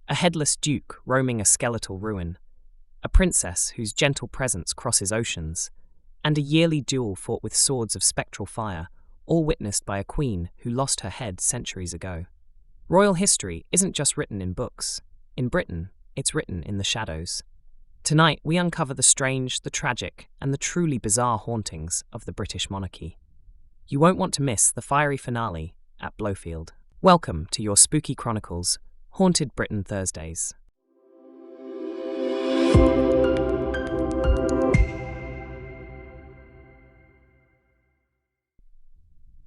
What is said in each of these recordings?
a headless duke roaming a skeletal ruin, a princess whose gentle presence crosses oceans, and a yearly duel fought with swords of spectral fire, all witnessed by a queen who lost her head centuries ago. Royal history isn't just written in books. In Britain, it's written in the shadows. Tonight, we uncover the strange, the tragic, and the truly bizarre hauntings of the British monarchy. You won't want to miss the fiery finale at Blofield. Welcome to your Spooky Chronicles, Haunted Britain Thursdays.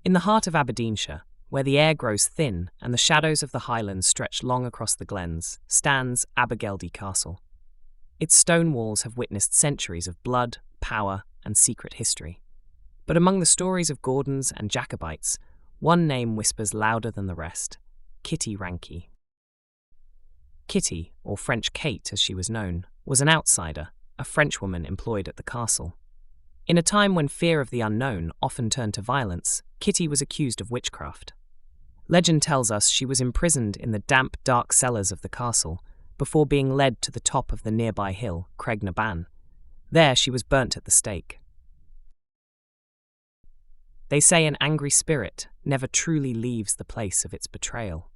In the heart of Aberdeenshire, where the air grows thin and the shadows of the Highlands stretch long across the glens, stands Abergeldie Castle. Its stone walls have witnessed centuries of blood, power, and secret history. But among the stories of Gordons and Jacobites, one name whispers louder than the rest: Kitty Ranke. Kitty, or French Kate as she was known, was an outsider, a Frenchwoman employed at the castle. In a time when fear of the unknown often turned to violence, Kitty was accused of witchcraft. Legend tells us she was imprisoned in the damp, dark cellars of the castle before being led to the top of the nearby hill, Craignaban. There she was burnt at the stake. They say an angry spirit never truly leaves the place of its betrayal.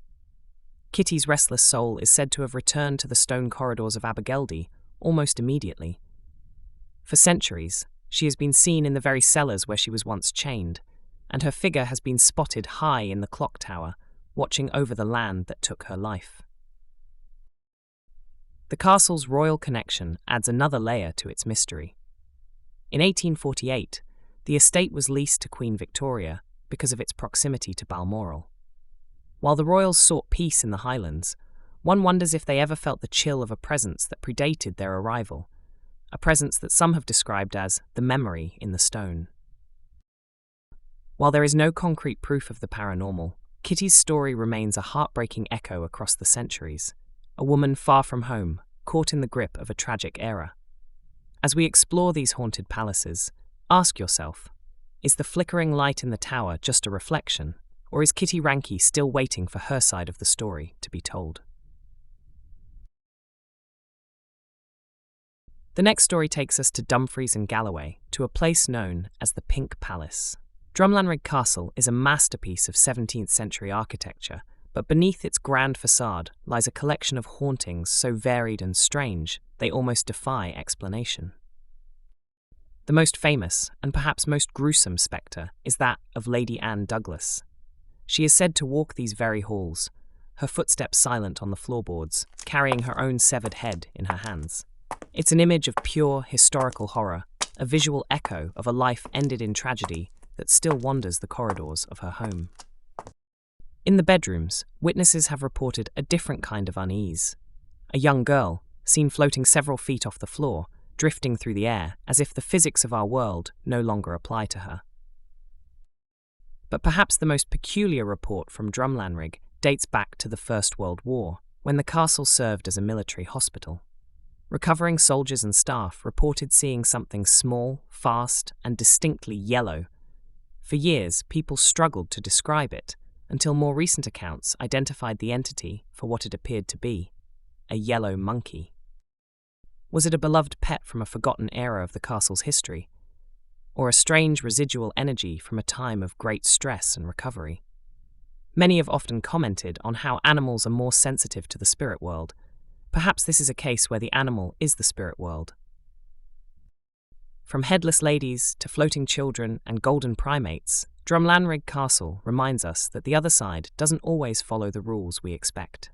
Kitty's restless soul is said to have returned to the stone corridors of Abergeldie almost immediately. For centuries, she has been seen in the very cellars where she was once chained, and her figure has been spotted high in the clock tower, watching over the land that took her life. The castle's royal connection adds another layer to its mystery. In 1848, the estate was leased to Queen Victoria because of its proximity to Balmoral. While the royals sought peace in the Highlands, one wonders if they ever felt the chill of a presence that predated their arrival, a presence that some have described as the memory in the stone. While there is no concrete proof of the paranormal, Kitty's story remains a heartbreaking echo across the centuries. A woman far from home, caught in the grip of a tragic era. As we explore these haunted palaces, ask yourself, is the flickering light in the tower just a reflection, or is Kitty Ranke still waiting for her side of the story to be told? The next story takes us to Dumfries and Galloway, to a place known as the Pink Palace. Drumlanrig Castle is a masterpiece of 17th century architecture, but beneath its grand facade lies a collection of hauntings so varied and strange they almost defy explanation. The most famous, and perhaps most gruesome spectre, is that of Lady Anne Douglas. She is said to walk these very halls, her footsteps silent on the floorboards, carrying her own severed head in her hands. It's an image of pure historical horror, a visual echo of a life ended in tragedy that still wanders the corridors of her home. In the bedrooms, witnesses have reported a different kind of unease. A young girl, seen floating several feet off the floor, drifting through the air as if the physics of our world no longer apply to her. But perhaps the most peculiar report from Drumlanrig dates back to the First World War, when the castle served as a military hospital. Recovering soldiers and staff reported seeing something small, fast, and distinctly yellow. For years, people struggled to describe it, until more recent accounts identified the entity for what it appeared to be: a yellow monkey. Was it a beloved pet from a forgotten era of the castle's history, or a strange residual energy from a time of great stress and recovery? Many have often commented on how animals are more sensitive to the spirit world. Perhaps this is a case where the animal is the spirit world. From headless ladies to floating children and golden primates, Drumlanrig Castle reminds us that the other side doesn't always follow the rules we expect.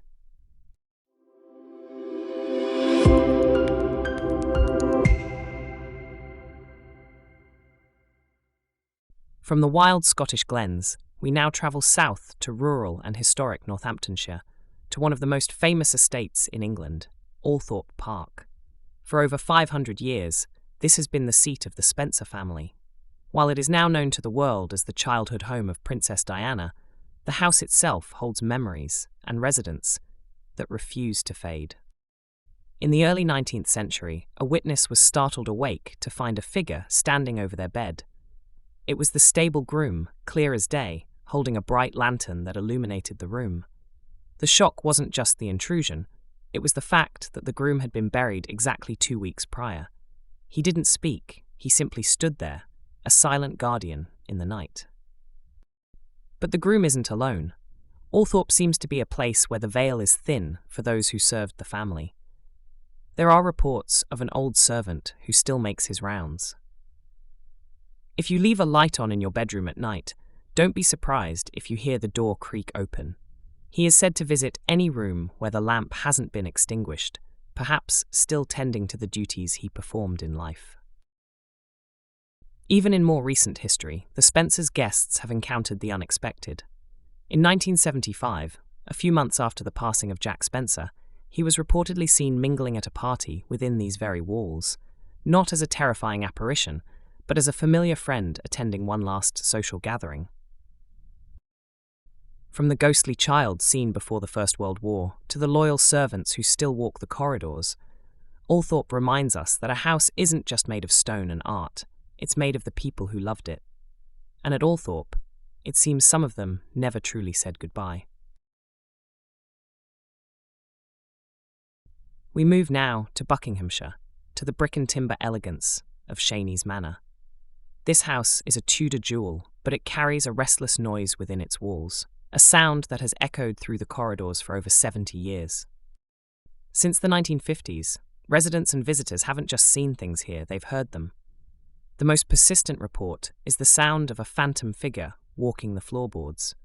From the wild Scottish glens, we now travel south to rural and historic Northamptonshire, to one of the most famous estates in England, Althorp Park. For over 500 years, this has been the seat of the Spencer family. While it is now known to the world as the childhood home of Princess Diana, the house itself holds memories and residents that refuse to fade. In the early 19th century, a witness was startled awake to find a figure standing over their bed. It was the stable groom, clear as day, holding a bright lantern that illuminated the room. The shock wasn't just the intrusion, It was the fact that the groom had been buried exactly 2 weeks prior. He didn't speak, he simply stood there, a silent guardian in the night. But the groom isn't alone. Althorp seems to be a place where the veil is thin for those who served the family. There are reports of an old servant who still makes his rounds. If you leave a light on in your bedroom at night, don't be surprised if you hear the door creak open. He is said to visit any room where the lamp hasn't been extinguished, perhaps still tending to the duties he performed in life. Even in more recent history, the Spencers' guests have encountered the unexpected. In 1975, a few months after the passing of Jack Spencer, he was reportedly seen mingling at a party within these very walls, not as a terrifying apparition, but as a familiar friend attending one last social gathering. From the ghostly child seen before the First World War to the loyal servants who still walk the corridors, Althorp reminds us that a house isn't just made of stone and art, it's made of the people who loved it. And at Althorp, it seems some of them never truly said goodbye. We move now to Buckinghamshire, to the brick and timber elegance of Chenies Manor. This house is a Tudor jewel, but it carries a restless noise within its walls, a sound that has echoed through the corridors for over 70 years. Since the 1950s, residents and visitors haven't just seen things here, they've heard them. The most persistent report is the sound of a phantom figure walking the floorboards.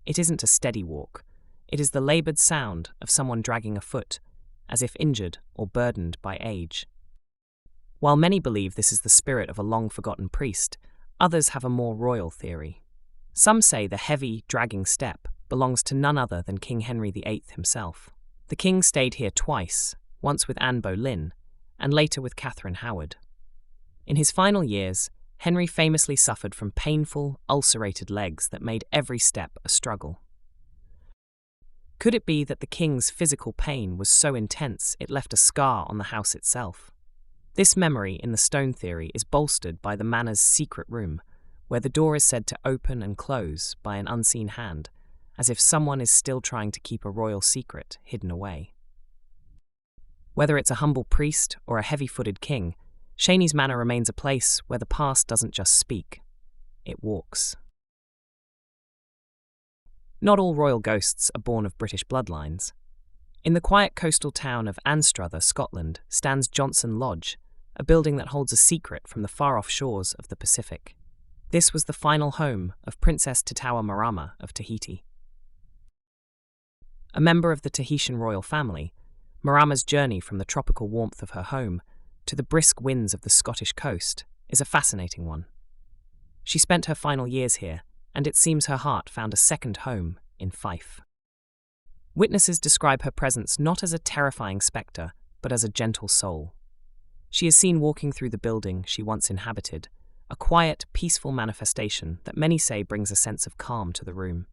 It isn't a steady walk, it is the laboured sound of someone dragging a foot, as if injured or burdened by age. While many believe this is the spirit of a long-forgotten priest, others have a more royal theory. Some say the heavy, dragging step belongs to none other than King Henry VIII himself. The king stayed here twice, once with Anne Boleyn, and later with Catherine Howard. In his final years, Henry famously suffered from painful, ulcerated legs that made every step a struggle. Could it be that the king's physical pain was so intense it left a scar on the house itself? This memory in the stone theory is bolstered by the manor's secret room, where the door is said to open and close by an unseen hand, as if someone is still trying to keep a royal secret hidden away. Whether it's a humble priest or a heavy-footed king, Chenies Manor remains a place where the past doesn't just speak, it walks. Not all royal ghosts are born of British bloodlines. In the quiet coastal town of Anstruther, Scotland, stands Johnson Lodge, a building that holds a secret from the far-off shores of the Pacific. This was the final home of Princess Tatawa Marama of Tahiti. A member of the Tahitian royal family, Marama's journey from the tropical warmth of her home to the brisk winds of the Scottish coast is a fascinating one. She spent her final years here, and it seems her heart found a second home in Fife. Witnesses describe her presence not as a terrifying spectre, but as a gentle soul. She is seen walking through the building she once inhabited, a quiet, peaceful manifestation that many say brings a sense of calm to the room.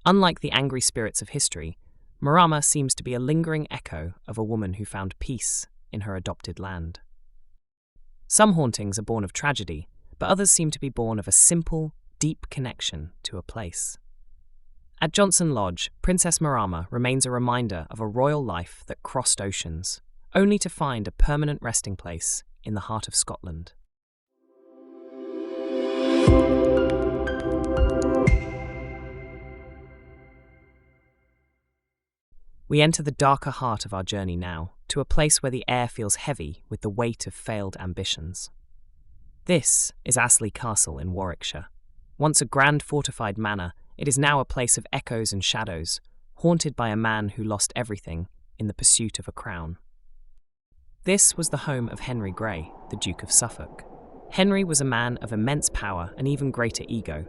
Unlike the angry spirits of history, Marama seems to be a lingering echo of a woman who found peace in her adopted land. Some hauntings are born of tragedy, but others seem to be born of a simple, deep connection to a place. At Johnson Lodge, Princess Marama remains a reminder of a royal life that crossed oceans, only to find a permanent resting place in the heart of Scotland. We enter the darker heart of our journey now, to a place where the air feels heavy with the weight of failed ambitions. This is Astley Castle in Warwickshire. Once a grand fortified manor, it is now a place of echoes and shadows, haunted by a man who lost everything in the pursuit of a crown. This was the home of Henry Grey, the Duke of Suffolk. Henry was a man of immense power and even greater ego.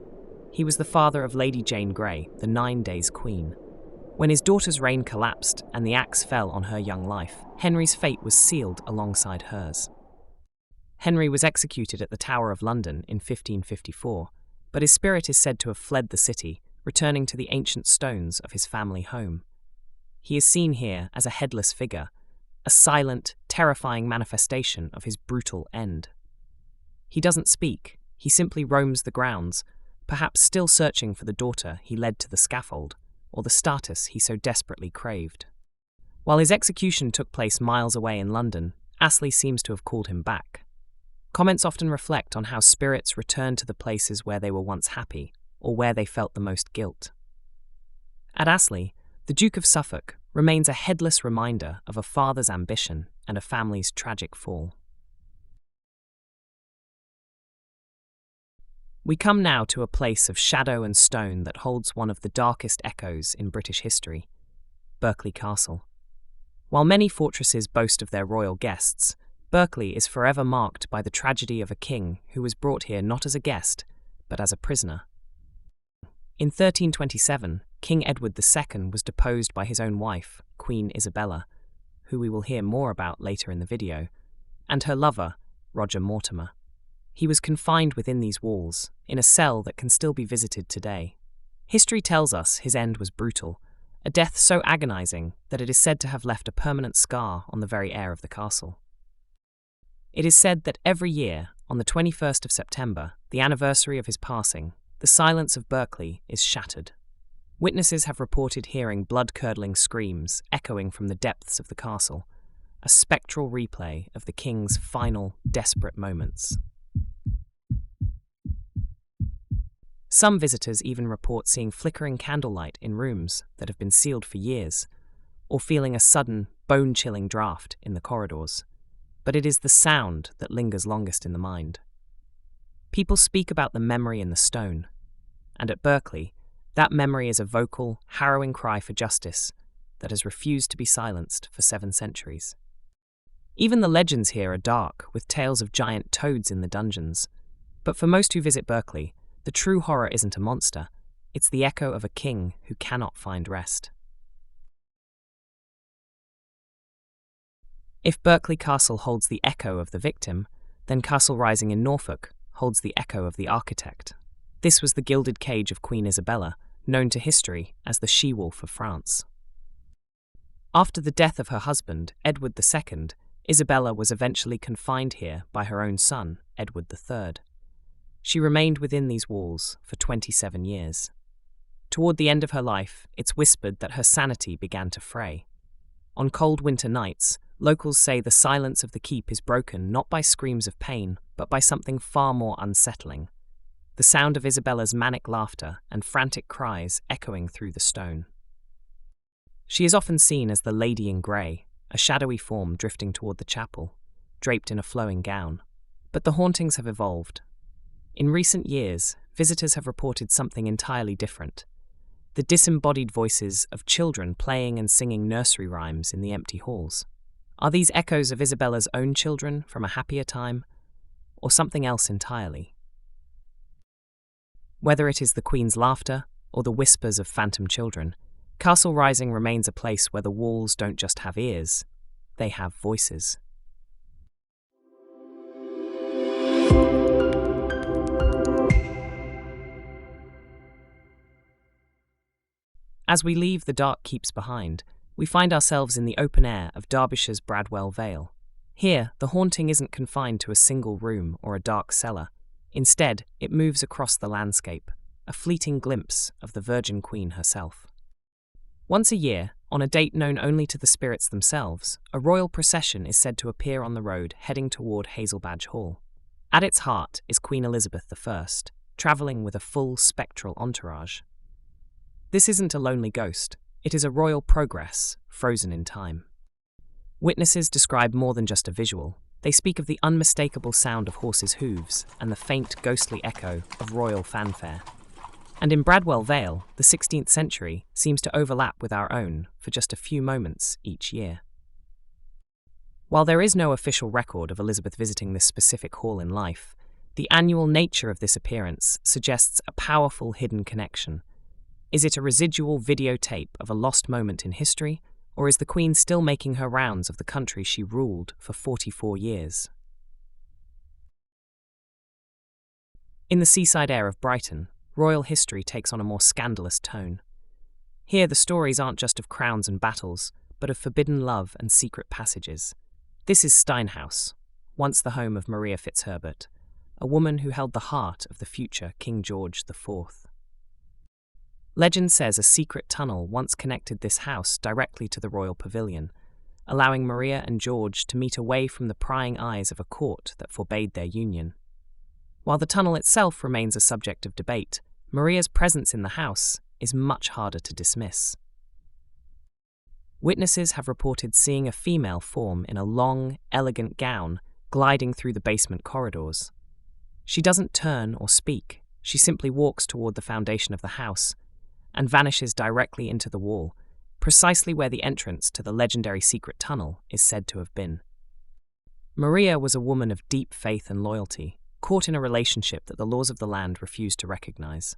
He was the father of Lady Jane Grey, the 9 Days Queen. When his daughter's reign collapsed and the axe fell on her young life, Henry's fate was sealed alongside hers. Henry was executed at the Tower of London in 1554, but his spirit is said to have fled the city, returning to the ancient stones of his family home. He is seen here as a headless figure, a silent, terrifying manifestation of his brutal end. He doesn't speak, he simply roams the grounds, perhaps still searching for the daughter he led to the scaffold, or the status he so desperately craved. While his execution took place miles away in London, Astley seems to have called him back. Comments often reflect on how spirits return to the places where they were once happy, or where they felt the most guilt. At Astley, the Duke of Suffolk remains a headless reminder of a father's ambition and a family's tragic fall. We come now to a place of shadow and stone that holds one of the darkest echoes in British history, Berkeley Castle. While many fortresses boast of their royal guests, Berkeley is forever marked by the tragedy of a king who was brought here not as a guest, but as a prisoner. In 1327, King Edward II was deposed by his own wife, Queen Isabella, who we will hear more about later in the video, and her lover, Roger Mortimer. He was confined within these walls, in a cell that can still be visited today. History tells us his end was brutal, a death so agonizing that it is said to have left a permanent scar on the very air of the castle. It is said that every year, on the 21st of September, the anniversary of his passing, the silence of Berkeley is shattered. Witnesses have reported hearing blood-curdling screams echoing from the depths of the castle, a spectral replay of the king's final, desperate moments. Some visitors even report seeing flickering candlelight in rooms that have been sealed for years, or feeling a sudden, bone-chilling draft in the corridors. But it is the sound that lingers longest in the mind. People speak about the memory in the stone, and at Berkeley, that memory is a vocal, harrowing cry for justice that has refused to be silenced for 7 centuries. Even the legends here are dark, with tales of giant toads in the dungeons. But for most who visit Berkeley, the true horror isn't a monster, it's the echo of a king who cannot find rest. If Berkeley Castle holds the echo of the victim, then Castle Rising in Norfolk holds the echo of the architect. This was the gilded cage of Queen Isabella, known to history as the she-wolf of France. After the death of her husband, Edward II, Isabella was eventually confined here by her own son, Edward III. She remained within these walls for 27 years. Toward the end of her life, it's whispered that her sanity began to fray. On cold winter nights, locals say the silence of the keep is broken not by screams of pain, but by something far more unsettling. The sound of Isabella's manic laughter and frantic cries echoing through the stone. She is often seen as the Lady in Grey, a shadowy form drifting toward the chapel, draped in a flowing gown. But the hauntings have evolved. In recent years, visitors have reported something entirely different. The disembodied voices of children playing and singing nursery rhymes in the empty halls. Are these echoes of Isabella's own children from a happier time, or something else entirely? Whether it is the Queen's laughter or the whispers of phantom children, Castle Rising remains a place where the walls don't just have ears, they have voices. As we leave the dark keeps behind, we find ourselves in the open air of Derbyshire's Bradwell Vale. Here, the haunting isn't confined to a single room or a dark cellar. Instead, it moves across the landscape, a fleeting glimpse of the Virgin Queen herself. Once a year, on a date known only to the spirits themselves, a royal procession is said to appear on the road heading toward Hazelbadge Hall. At its heart is Queen Elizabeth I, travelling with a full spectral entourage. This isn't a lonely ghost, it is a royal progress, frozen in time. Witnesses describe more than just a visual. They speak of the unmistakable sound of horses' hooves and the faint, ghostly echo of royal fanfare. And in Bradwell Vale, the 16th century seems to overlap with our own for just a few moments each year. While there is no official record of Elizabeth visiting this specific hall in life, the annual nature of this appearance suggests a powerful hidden connection. Is it a residual videotape of a lost moment in history, or is the Queen still making her rounds of the country she ruled for 44 years? In the seaside air of Brighton, royal history takes on a more scandalous tone. Here the stories aren't just of crowns and battles, but of forbidden love and secret passages. This is Steinhouse, once the home of Maria Fitzherbert, a woman who held the heart of the future King George IV. Legend says a secret tunnel once connected this house directly to the royal pavilion, allowing Maria and George to meet away from the prying eyes of a court that forbade their union. While the tunnel itself remains a subject of debate, Maria's presence in the house is much harder to dismiss. Witnesses have reported seeing a female form in a long, elegant gown gliding through the basement corridors. She doesn't turn or speak, she simply walks toward the foundation of the house and vanishes directly into the wall, precisely where the entrance to the legendary secret tunnel is said to have been. Maria was a woman of deep faith and loyalty, caught in a relationship that the laws of the land refused to recognize.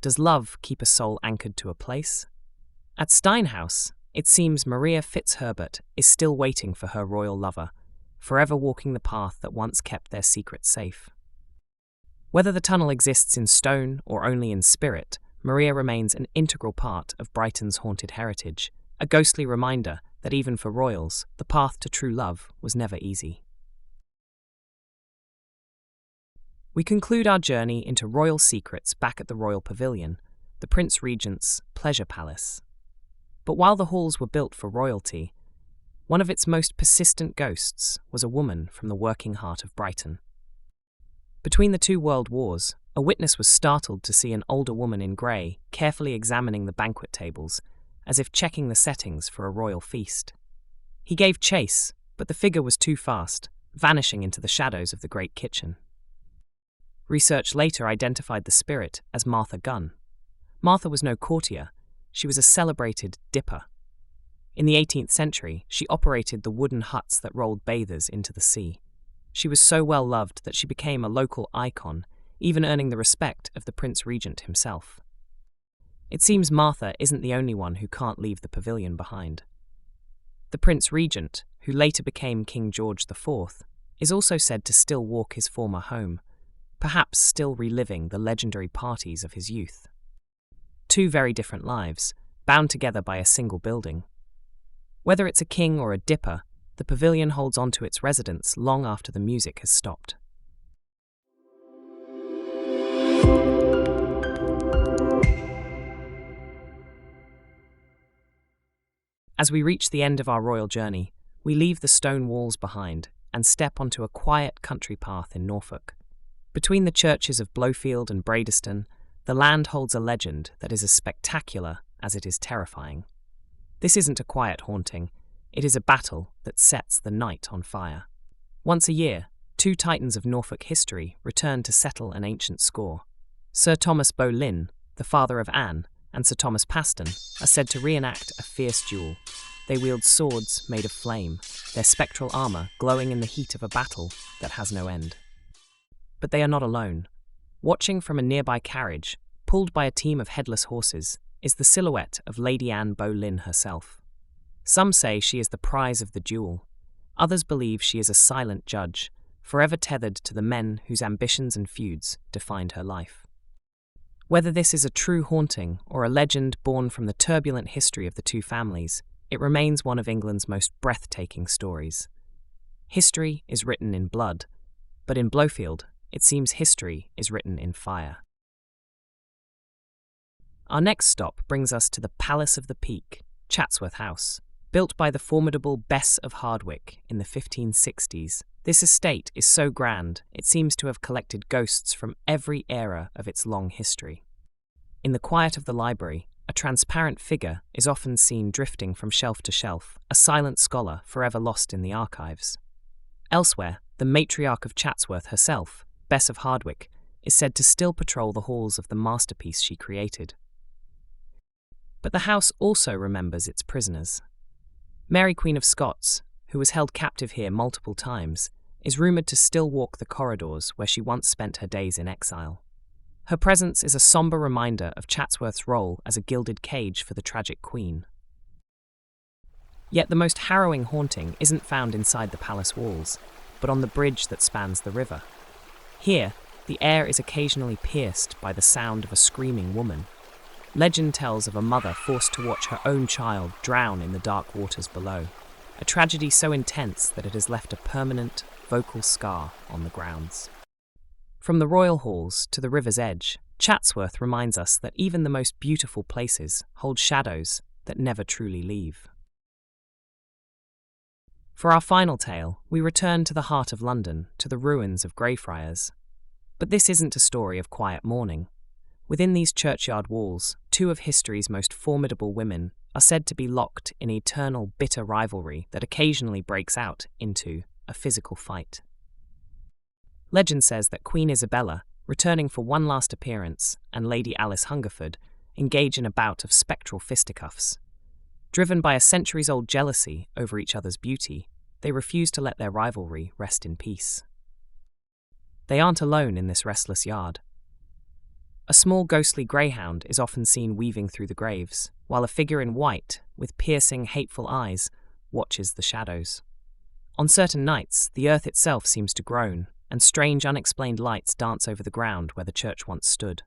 Does love keep a soul anchored to a place? At Steinhaus, it seems Maria Fitzherbert is still waiting for her royal lover, forever walking the path that once kept their secret safe. Whether the tunnel exists in stone or only in spirit, Maria remains an integral part of Brighton's haunted heritage, a ghostly reminder that even for royals, the path to true love was never easy. We conclude our journey into royal secrets back at the Royal Pavilion, the Prince Regent's pleasure palace. But while the halls were built for royalty, one of its most persistent ghosts was a woman from the working heart of Brighton. Between the two world wars, a witness was startled to see an older woman in grey carefully examining the banquet tables, as if checking the settings for a royal feast. He gave chase, but the figure was too fast, vanishing into the shadows of the great kitchen. Research later identified the spirit as Martha Gunn. Martha was no courtier, she was a celebrated dipper. In the 18th century, she operated the wooden huts that rolled bathers into the sea. She was so well loved that she became a local icon, even earning the respect of the Prince Regent himself. It seems Martha isn't the only one who can't leave the pavilion behind. The Prince Regent, who later became King George IV, is also said to still walk his former home, perhaps still reliving the legendary parties of his youth. Two very different lives, bound together by a single building. Whether it's a king or a dipper, the pavilion holds on to its residents long after the music has stopped. As we reach the end of our royal journey, we leave the stone walls behind and step onto a quiet country path in Norfolk. Between the churches of Blofield and Bradeston, the land holds a legend that is as spectacular as it is terrifying. This isn't a quiet haunting, it is a battle that sets the night on fire. Once a year, two titans of Norfolk history return to settle an ancient score. Sir Thomas Boleyn, the father of Anne, and Sir Thomas Paston are said to reenact a fierce duel. They wield swords made of flame, their spectral armour glowing in the heat of a battle that has no end. But they are not alone. Watching from a nearby carriage, pulled by a team of headless horses, is the silhouette of Lady Anne Boleyn herself. Some say she is the prize of the duel. Others believe she is a silent judge, forever tethered to the men whose ambitions and feuds defined her life. Whether this is a true haunting or a legend born from the turbulent history of the two families, it remains one of England's most breathtaking stories. History is written in blood, but in Blofield, it seems history is written in fire. Our next stop brings us to the Palace of the Peak, Chatsworth House. Built by the formidable Bess of Hardwick in the 1560s, this estate is so grand it seems to have collected ghosts from every era of its long history. In the quiet of the library, a transparent figure is often seen drifting from shelf to shelf, a silent scholar forever lost in the archives. Elsewhere, the matriarch of Chatsworth herself, Bess of Hardwick, is said to still patrol the halls of the masterpiece she created. But the house also remembers its prisoners. Mary Queen of Scots, who was held captive here multiple times, is rumoured to still walk the corridors where she once spent her days in exile. Her presence is a sombre reminder of Chatsworth's role as a gilded cage for the tragic queen. Yet the most harrowing haunting isn't found inside the palace walls, but on the bridge that spans the river. Here, the air is occasionally pierced by the sound of a screaming woman. Legend tells of a mother forced to watch her own child drown in the dark waters below, a tragedy so intense that it has left a permanent, vocal scar on the grounds. From the royal halls to the river's edge, Chatsworth reminds us that even the most beautiful places hold shadows that never truly leave. For our final tale, we return to the heart of London, to the ruins of Greyfriars. But this isn't a story of quiet mourning. Within these churchyard walls, two of history's most formidable women are said to be locked in eternal bitter rivalry that occasionally breaks out into a physical fight. Legend says that Queen Isabella, returning for one last appearance, and Lady Alice Hungerford engage in a bout of spectral fisticuffs. Driven by a centuries-old jealousy over each other's beauty, they refuse to let their rivalry rest in peace. They aren't alone in this restless yard. A small ghostly greyhound is often seen weaving through the graves, while a figure in white, with piercing, hateful eyes, watches the shadows. On certain nights, the earth itself seems to groan, and strange, unexplained lights dance over the ground where the church once stood.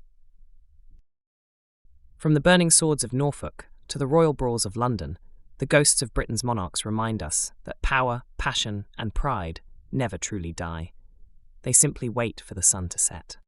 From the burning swords of Norfolk to the royal brawls of London, the ghosts of Britain's monarchs remind us that power, passion, and pride never truly die. They simply wait for the sun to set.